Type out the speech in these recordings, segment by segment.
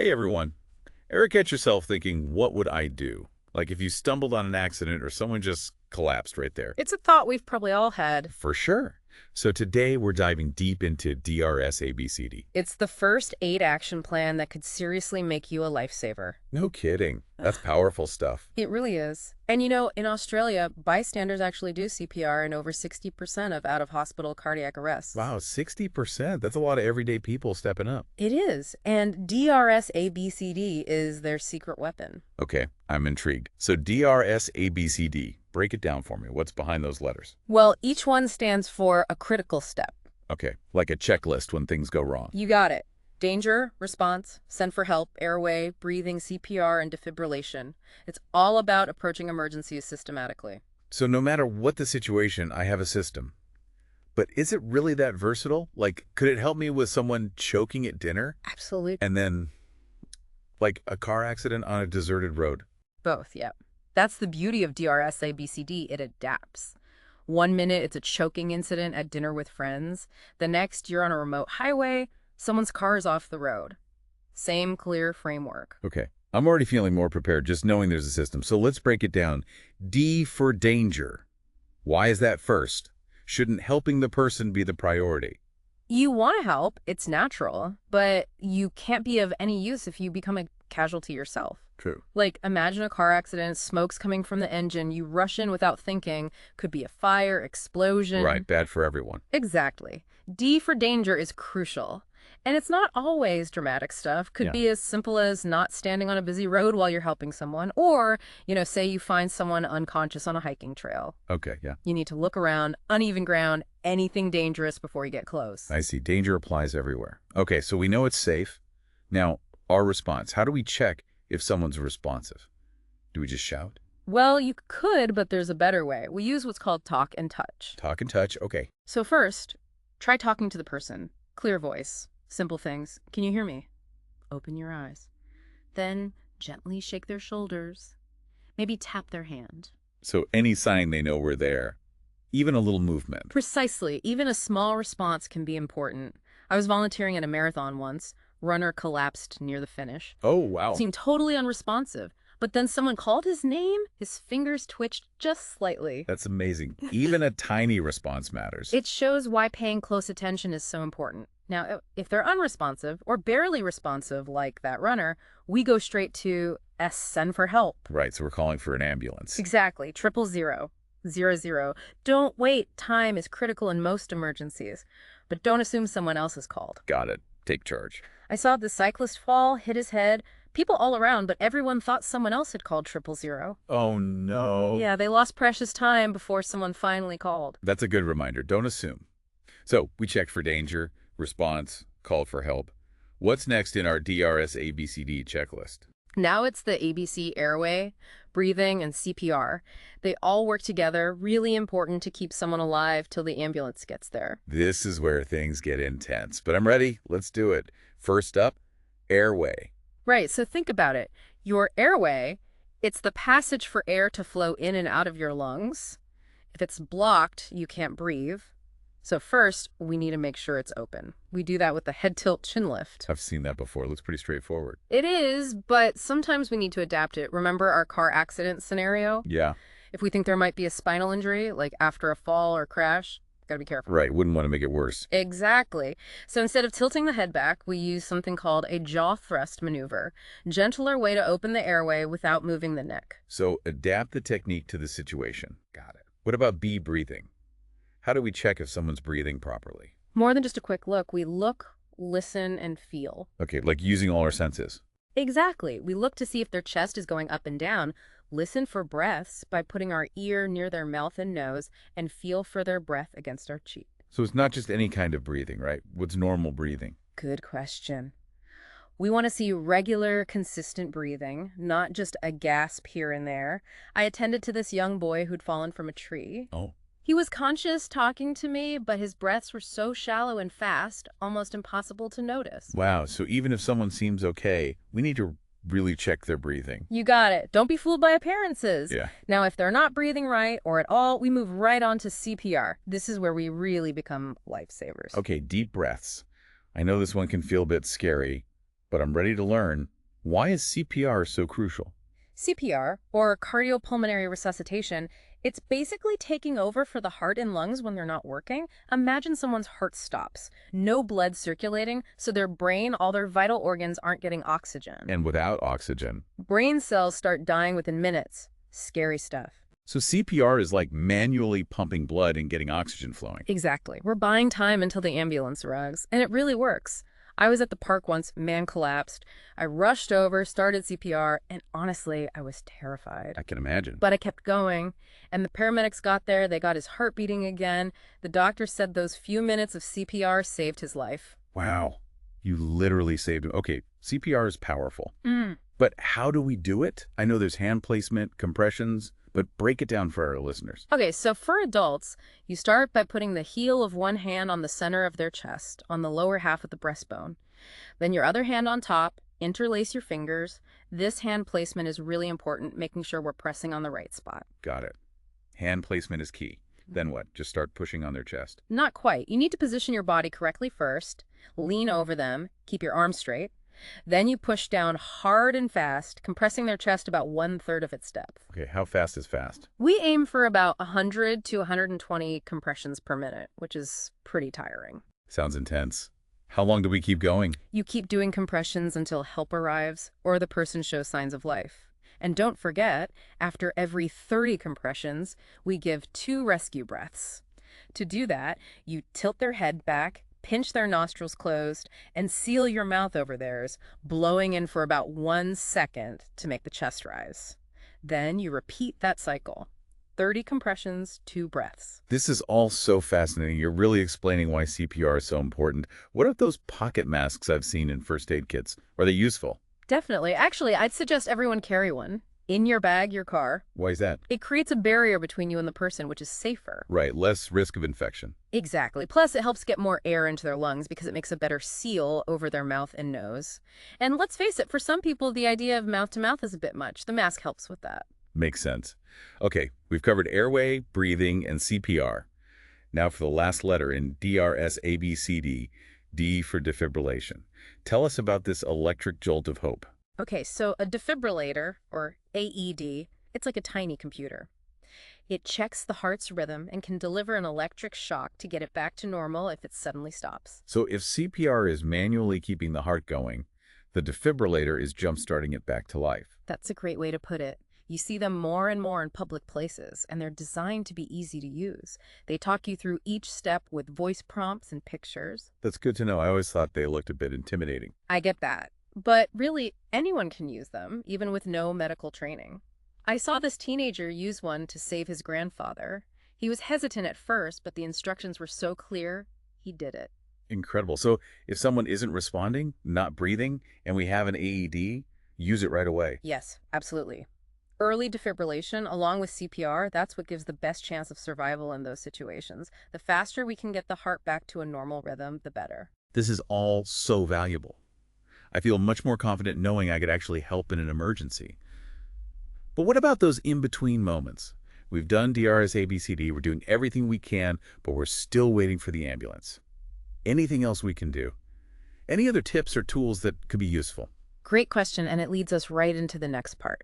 Hey everyone. Ever catch yourself thinking, what would I do? Like if you stumbled on an accident or someone just collapsed right there. It's a thought we've probably all had. For sure. So today we're diving deep into DRSABCD. It's the first aid action plan that could seriously make you a lifesaver. No kidding. That's powerful stuff. It really is. And in Australia, bystanders actually do CPR in over 60% of out-of-hospital cardiac arrests. Wow, 60%. That's a lot of everyday people stepping up. It is. And DRSABCD is their secret weapon. Okay, I'm intrigued. So DRSABCD, break it down for me. What's behind those letters? Well, each one stands for a critical step. Okay, like a checklist when things go wrong. You got it. Danger, response, send for help, airway, breathing, CPR, and defibrillation. It's all about approaching emergencies systematically. So no matter what the situation, I have a system. But is it really that versatile? Like, could it help me with someone choking at dinner? Absolutely. And then, like, a car accident on a deserted road? Both, yep. That's the beauty of DRSABCD. It adapts. 1 minute, it's a choking incident at dinner with friends. The next, you're on a remote highway. Someone's car is off the road. Same clear framework. Okay. I'm already feeling more prepared just knowing there's a system. So let's break it down. D for danger. Why is that first? Shouldn't helping the person be the priority? You want to help. It's natural. But you can't be of any use if you become a casualty yourself. True. Like, imagine a car accident, smoke's coming from the engine, you rush in without thinking. Could be a fire, explosion. Right, bad for everyone. Exactly. D for danger is crucial. And it's not always dramatic stuff. Could be as simple as not standing on a busy road while you're helping someone. Or, say you find someone unconscious on a hiking trail. Okay, yeah. You need to look around, uneven ground, anything dangerous before you get close. I see. Danger applies everywhere. Okay, so we know it's safe. Now, our response. How do we check if someone's responsive? Do we just shout? Well, you could, but there's a better way. We use what's called talk and touch. Talk and touch, okay. So first, try talking to the person. Clear voice. Simple things. Can you hear me? Open your eyes. Then gently shake their shoulders. Maybe tap their hand. So any sign they know we're there, even a little movement. Precisely. Even a small response can be important. I was volunteering at a marathon once. Runner collapsed near the finish. Oh, wow. Seemed totally unresponsive. But then someone called his name. His fingers twitched just slightly. That's amazing. Even a tiny response matters. It shows why paying close attention is so important. Now, if they're unresponsive or barely responsive like that runner, we go straight to S, send for help. Right, so we're calling for an ambulance. Exactly. 000. Don't wait. Time is critical in most emergencies. But don't assume someone else is called. Got it. Take charge. I saw the cyclist fall, hit his head. People all around, but everyone thought someone else had called 000. Oh, no. Yeah, they lost precious time before someone finally called. That's a good reminder. Don't assume. So we checked for danger, response, called for help. What's next in our DRSABCD checklist? Now it's the ABC airway, breathing, and CPR. They all work together, really important to keep someone alive till the ambulance gets there. This is where things get intense, but I'm ready. Let's do it. First up, airway. Right, so think about it. Your airway, it's the passage for air to flow in and out of your lungs. If it's blocked, you can't breathe. So first, we need to make sure it's open. We do that with the head tilt chin lift. I've seen that before. It looks pretty straightforward. It is, but sometimes we need to adapt it. Remember our car accident scenario? Yeah. If we think there might be a spinal injury, like after a fall or crash, gotta be careful. Right, wouldn't want to make it worse. Exactly. So instead of tilting the head back, we use something called a jaw thrust maneuver. Gentler way to open the airway without moving the neck. So adapt the technique to the situation. Got it. What about B, breathing? How do we check if someone's breathing properly? More than just a quick look. We look, listen, and feel. Okay, like using all our senses. Exactly. We look to see if their chest is going up and down, listen for breaths by putting our ear near their mouth and nose, and feel for their breath against our cheek. So it's not just any kind of breathing, right? What's normal breathing? Good question. We want to see regular, consistent breathing, not just a gasp here and there. I attended to this young boy who'd fallen from a tree. Oh. He was conscious talking to me, but his breaths were so shallow and fast, almost impossible to notice. Wow, so even if someone seems okay, we need to really check their breathing. You got it. Don't be fooled by appearances. Yeah. Now, if they're not breathing right or at all, we move right on to CPR. This is where we really become lifesavers. Okay, deep breaths. I know this one can feel a bit scary. but I'm ready to learn. Why is CPR so crucial? CPR, or cardiopulmonary resuscitation, it's basically taking over for the heart and lungs when they're not working. Imagine someone's heart stops, no blood circulating, so their brain, all their vital organs aren't getting oxygen. And without oxygen. Brain cells start dying within minutes. Scary stuff. So CPR is like manually pumping blood and getting oxygen flowing. Exactly. We're buying time until the ambulance arrives, and it really works. I was at the park once, man collapsed. I rushed over, started CPR, and honestly, I was terrified. I can imagine. But I kept going, and the paramedics got there, they got his heart beating again. The doctor said those few minutes of CPR saved his life. Wow. You literally saved him. Okay, CPR is powerful. Mm. But how do we do it? I know there's hand placement, compressions, but break it down for our listeners. Okay, so for adults, you start by putting the heel of one hand on the center of their chest, on the lower half of the breastbone. Then your other hand on top, interlace your fingers. This hand placement is really important, making sure we're pressing on the right spot. Got it. Hand placement is key. Then what? Just start pushing on their chest. Not quite. You need to position your body correctly first, lean over them, keep your arms straight. Then you push down hard and fast, compressing their chest about 1/3 of its depth. Okay, how fast is fast? We aim for about 100 to 120 compressions per minute, which is pretty tiring. Sounds intense. How long do we keep going? You keep doing compressions until help arrives or the person shows signs of life. And don't forget, after every 30 compressions, we give 2 rescue breaths. To do that, you tilt their head back, pinch their nostrils closed, and seal your mouth over theirs, blowing in for about 1 second to make the chest rise. Then you repeat that cycle. 30 compressions, 2 breaths. This is all so fascinating. You're really explaining why CPR is so important. What about those pocket masks I've seen in first aid kits? Are they useful? Definitely. Actually, I'd suggest everyone carry one. In your bag, your car. Why is that? It creates a barrier between you and the person, which is safer. Right, less risk of infection. Exactly. Plus, it helps get more air into their lungs because it makes a better seal over their mouth and nose. And let's face it, for some people, the idea of mouth-to-mouth is a bit much. The mask helps with that. Makes sense. Okay, we've covered airway, breathing, and CPR. Now for the last letter in DRSABCD, D for defibrillation. Tell us about this electric jolt of hope. Okay, so a defibrillator, or AED, it's like a tiny computer. It checks the heart's rhythm and can deliver an electric shock to get it back to normal if it suddenly stops. So if CPR is manually keeping the heart going, the defibrillator is jump-starting it back to life. That's a great way to put it. You see them more and more in public places, and they're designed to be easy to use. They talk you through each step with voice prompts and pictures. That's good to know. I always thought they looked a bit intimidating. I get that. But really, anyone can use them, even with no medical training. I saw this teenager use one to save his grandfather. He was hesitant at first, but the instructions were so clear, he did it. Incredible. So if someone isn't responding, not breathing, and we have an AED, use it right away. Yes, absolutely. Early defibrillation, along with CPR, that's what gives the best chance of survival in those situations. The faster we can get the heart back to a normal rhythm, the better. This is all so valuable. I feel much more confident knowing I could actually help in an emergency. But what about those in-between moments? We've done DRSABCD, we're doing everything we can, but we're still waiting for the ambulance. Anything else we can do? Any other tips or tools that could be useful? Great question, and it leads us right into the next part.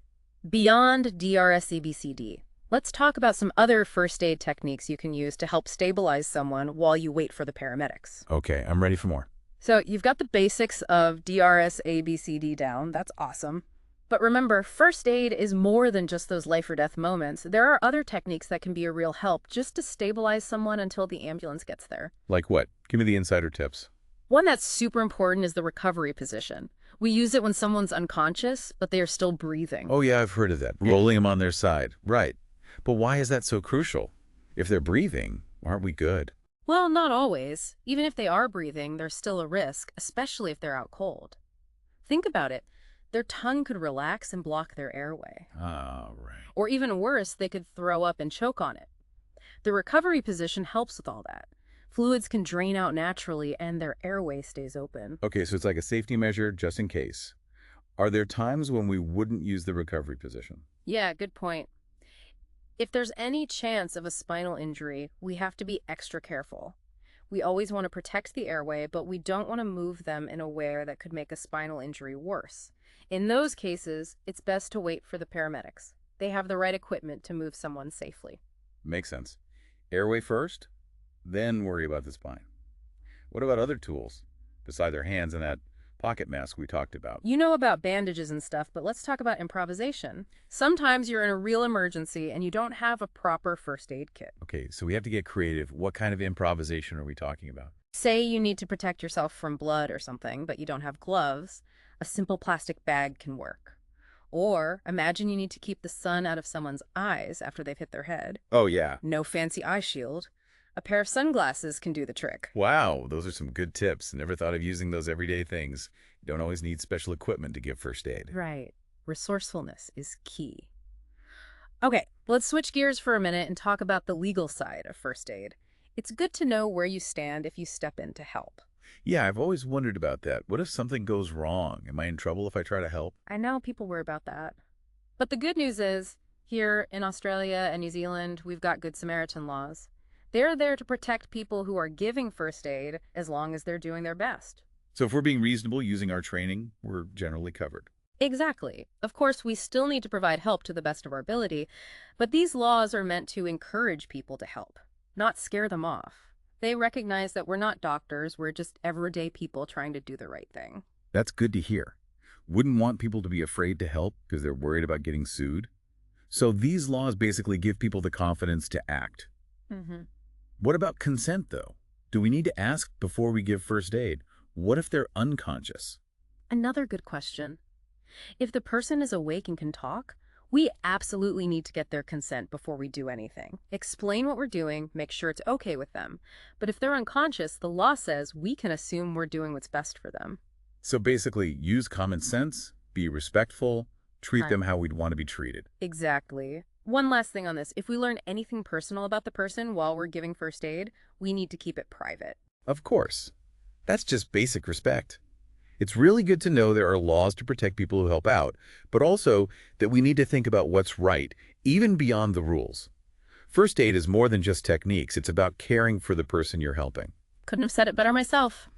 Beyond DRSABCD, let's talk about some other first aid techniques you can use to help stabilize someone while you wait for the paramedics. Okay, I'm ready for more. So you've got the basics of DRSABCD down. That's awesome. But remember, first aid is more than just those life or death moments. There are other techniques that can be a real help just to stabilize someone until the ambulance gets there. Like what? Give me the insider tips. One that's super important is the recovery position. We use it when someone's unconscious, but they are still breathing. Oh yeah, I've heard of that. Rolling them on their side. Right. But why is that so crucial? If they're breathing, aren't we good? Well, not always. Even if they are breathing, there's still a risk, especially if they're out cold. Think about it. Their tongue could relax and block their airway. Ah, right. Or even worse, they could throw up and choke on it. The recovery position helps with all that. Fluids can drain out naturally and their airway stays open. Okay, so it's like a safety measure just in case. Are there times when we wouldn't use the recovery position? Yeah, good point. If there's any chance of a spinal injury, we have to be extra careful. We always want to protect the airway, but we don't want to move them in a way that could make a spinal injury worse. In those cases, it's best to wait for the paramedics. They have the right equipment to move someone safely. Makes sense. Airway first, then worry about the spine. What about other tools besides our hands and that pocket mask we talked about? You know about bandages and stuff, but let's talk about improvisation. Sometimes you're in a real emergency and you don't have a proper first aid kit. Okay, so we have to get creative. What kind of improvisation are we talking about? Say you need to protect yourself from blood or something, but you don't have gloves. A simple plastic bag can work. Or imagine you need to keep the sun out of someone's eyes after they've hit their head. Oh, yeah. No fancy eye shield. A pair of sunglasses can do the trick. Wow, those are some good tips. Never thought of using those everyday things. You don't always need special equipment to give first aid. Right. Resourcefulness is key. Okay, let's switch gears for a minute and talk about the legal side of first aid. It's good to know where you stand if you step in to help. Yeah, I've always wondered about that. What if something goes wrong? Am I in trouble if I try to help? I know people worry about that. But the good news is, here in Australia and New Zealand, we've got Good Samaritan laws. They're there to protect people who are giving first aid as long as they're doing their best. So if we're being reasonable using our training, we're generally covered. Exactly. Of course, we still need to provide help to the best of our ability, but these laws are meant to encourage people to help, not scare them off. They recognize that we're not doctors, we're just everyday people trying to do the right thing. That's good to hear. Wouldn't want people to be afraid to help because they're worried about getting sued. So these laws basically give people the confidence to act. Mm-hmm. What about consent, though? Do we need to ask before we give first aid? What if they're unconscious? Another good question. If the person is awake and can talk, we absolutely need to get their consent before we do anything. Explain what we're doing, make sure it's okay with them. But if they're unconscious, the law says we can assume we're doing what's best for them. So basically, use common sense, be respectful, treat Right. them how we'd want to be treated. Exactly. One last thing on this. If we learn anything personal about the person while we're giving first aid, we need to keep it private. Of course. That's just basic respect. It's really good to know there are laws to protect people who help out, but also that we need to think about what's right, even beyond the rules. First aid is more than just techniques. It's about caring for the person you're helping. Couldn't have said it better myself.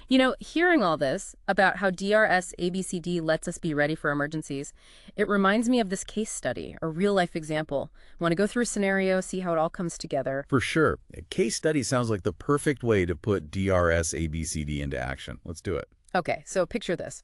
You know, hearing all this about how DRSABCD lets us be ready for emergencies, it reminds me of this case study, a real-life example. Want to go through a scenario, see how it all comes together? For sure. A case study sounds like the perfect way to put DRSABCD into action. Let's do it. Okay, so picture this.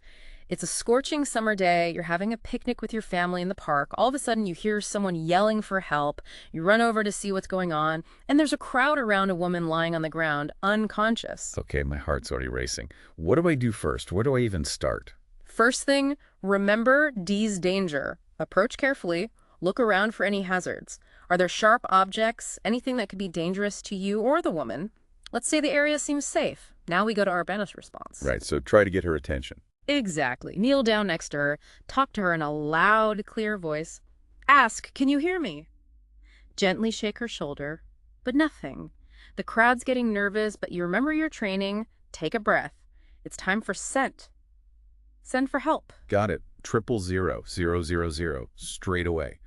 It's a scorching summer day, you're having a picnic with your family in the park. All of a sudden you hear someone yelling for help. You run over to see what's going on, and there's a crowd around a woman lying on the ground, unconscious. Okay, my heart's already racing. What do I do first? Where do I even start? First thing, remember D's danger. Approach carefully, look around for any hazards. Are there sharp objects, anything that could be dangerous to you or the woman? Let's say the area seems safe. Now we go to our best response. Right, so try to get her attention. Exactly. Kneel down next to her, talk to her in a loud, clear voice. Ask, can you hear me? Gently shake her shoulder, but nothing. The crowd's getting nervous, but you remember your training. Take a breath. It's time for send. Send for help. Got it. 000, straight away.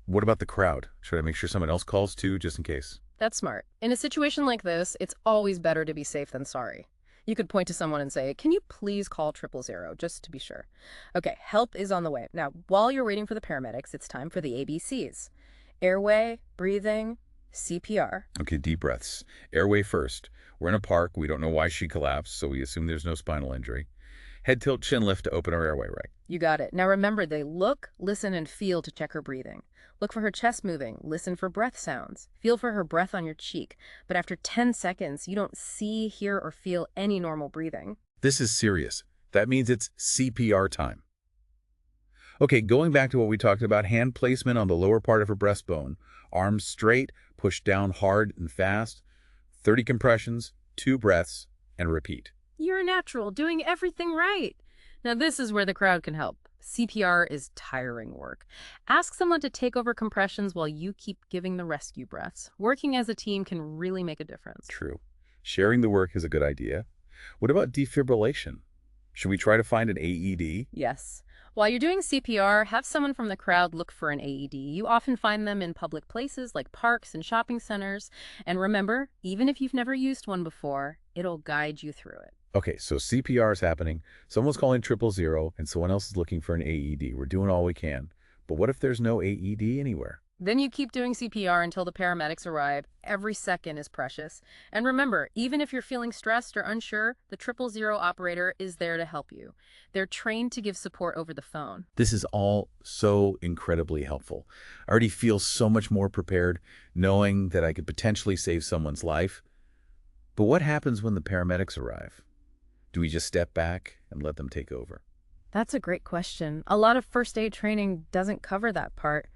What about the crowd? Should I make sure someone else calls too, just in case? That's smart. In a situation like this, it's always better to be safe than sorry. You could point to someone and say, can you please call 000, just to be sure. Okay, help is on the way. Now, while you're waiting for the paramedics, it's time for the ABCs. Airway, breathing, CPR. Okay, deep breaths. Airway first. We're in a park. We don't know why she collapsed, so we assume there's no spinal injury. Head tilt, chin lift to open our airway, right? You got it. Now remember, they look, listen, and feel to check her breathing. Look for her chest moving. Listen for breath sounds. Feel for her breath on your cheek. But after 10 seconds, you don't see, hear, or feel any normal breathing. This is serious. That means it's CPR time. Okay, going back to what we talked about, hand placement on the lower part of her breastbone. Arms straight, push down hard and fast. 30 compressions, 2 breaths, and repeat. You're a natural, doing everything right. Now this is where the crowd can help. CPR is tiring work. Ask someone to take over compressions while you keep giving the rescue breaths. Working as a team can really make a difference. True. Sharing the work is a good idea. What about defibrillation? Should we try to find an AED? Yes. While you're doing CPR, have someone from the crowd look for an AED. You often find them in public places like parks and shopping centers. And remember, even if you've never used one before, it'll guide you through it. Okay, so CPR is happening, someone's calling 000, and someone else is looking for an AED. We're doing all we can. But what if there's no AED anywhere? Then you keep doing CPR until the paramedics arrive. Every second is precious. And remember, even if you're feeling stressed or unsure, the 000 operator is there to help you. They're trained to give support over the phone. This is all so incredibly helpful. I already feel so much more prepared, knowing that I could potentially save someone's life. But what happens when the paramedics arrive? Do we just step back and let them take over? That's a great question. A lot of first aid training doesn't cover that part.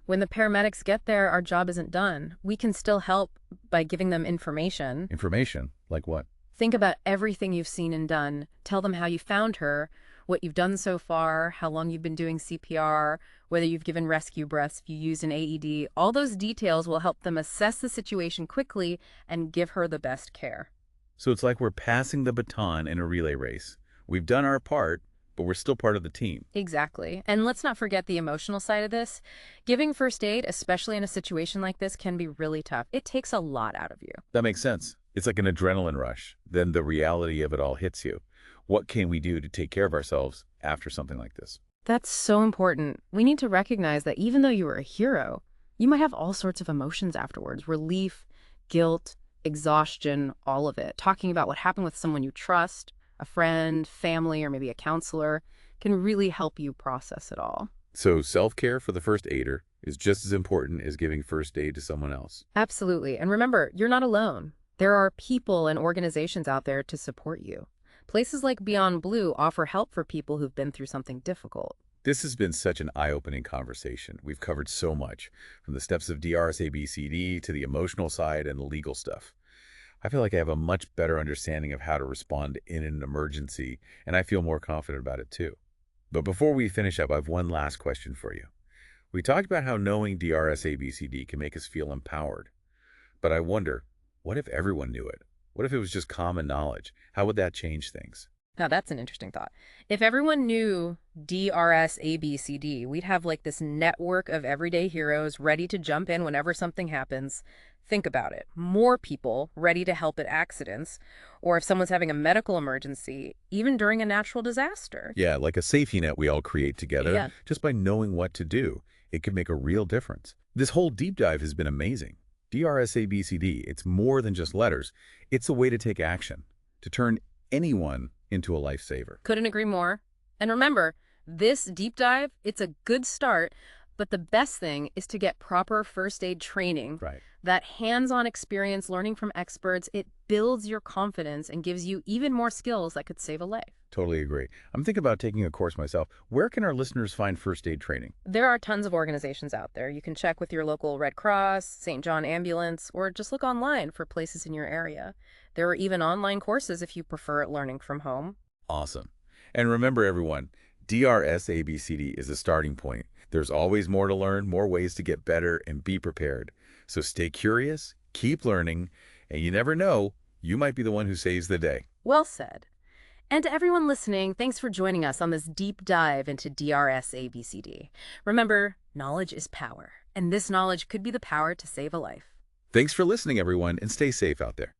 When the paramedics get there, our job isn't done. We can still help by giving them information. Information? Like what? Think about everything you've seen and done. Tell them how you found her, what you've done so far, how long you've been doing CPR, whether you've given rescue breaths, if you used an AED. All those details will help them assess the situation quickly and give her the best care. So it's like we're passing the baton in a relay race. We've done our part, but we're still part of the team. Exactly. And let's not forget the emotional side of this. Giving first aid, especially in a situation like this, can be really tough. It takes a lot out of you. That makes sense. It's like an adrenaline rush. Then the reality of it all hits you. What can we do to take care of ourselves after something like this? That's so important. We need to recognize that even though you were a hero, you might have all sorts of emotions afterwards. Relief, guilt, exhaustion, all of it. Talking about what happened with someone you trust, a friend, family, or maybe a counselor, can really help you process it all. So self-care for the first aider is just as important as giving first aid to someone else. Absolutely. And remember, you're not alone. There are people and organizations out there to support you. Places like Beyond Blue offer help for people who've been through something difficult. This has been such an eye-opening conversation. We've covered so much, from the steps of DRSABCD to the emotional side and the legal stuff. I feel like I have a much better understanding of how to respond in an emergency, and I feel more confident about it too. But before we finish up, I have one last question for you. We talked about how knowing DRSABCD can make us feel empowered. But I wonder, what if everyone knew it? What if it was just common knowledge? How would that change things? Now, that's an interesting thought. If everyone knew DRSABCD, we'd have like this network of everyday heroes ready to jump in whenever something happens. Think about it. More people ready to help at accidents, or if someone's having a medical emergency, even during a natural disaster. Yeah, like a safety net we all create together. Yeah. Just by knowing what to do, it could make a real difference. This whole deep dive has been amazing. DRSABCD, it's more than just letters. It's a way to take action, to turn anyone into a lifesaver. Couldn't agree more. And remember, this deep dive, it's a good start, but the best thing is to get proper first aid training. Right. That hands-on experience, learning from experts, it builds your confidence and gives you even more skills that could save a life. Totally agree. I'm thinking about taking a course myself. Where can our listeners find first aid training? There are tons of organizations out there. You can check with your local Red Cross, St. John Ambulance, or just look online for places in your area. There are even online courses if you prefer learning from home. Awesome. And remember, everyone, DRSABCD is a starting point. There's always more to learn, more ways to get better, and be prepared. So stay curious, keep learning, and you never know, you might be the one who saves the day. Well said. And to everyone listening, thanks for joining us on this deep dive into DRSABCD. Remember, knowledge is power, and this knowledge could be the power to save a life. Thanks for listening, everyone, and stay safe out there.